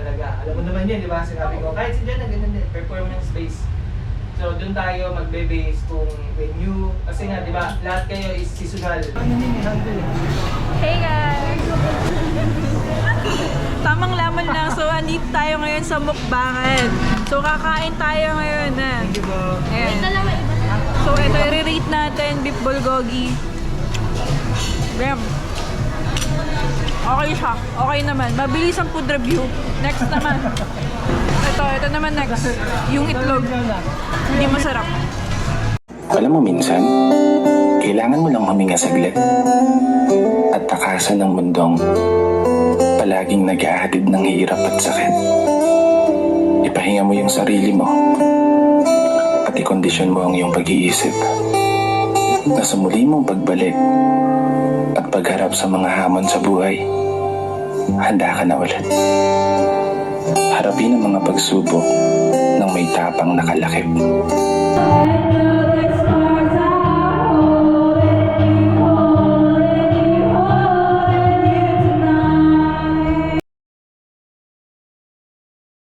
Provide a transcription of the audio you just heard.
talaga. Alam mo naman yun, di ba? Sinabi ko, kahit si Jen, ganun din, performance-based. So, doon tayo magbe-base kung when you, kasi nga, di ba, lahat kayo is seasonal. Hey guys! Tamang laman lang. So, andito tayo ngayon sa mukbangan. So, kakain tayo ngayon. Thank you po. Ayan. So, ito i-rate natin, beef bulgogi. Damn. Okay siya. Okay naman. Mabilis ang food review. Next naman. Ito naman next. Yung itlog. Hindi masarap. Alam mo minsan, kailangan mo lang huminga saglit at takasan ng mundong palaging nag-ahatid ng hirap at sakit. Ipahinga mo yung sarili mo at ikondisyon mo ang iyong pag-iisip na sa muli mong pagbalik at pagharap sa mga hamon sa buhay, handa ka na ulit. Harapin ang mga pagsubok ng may tapang nakalakip.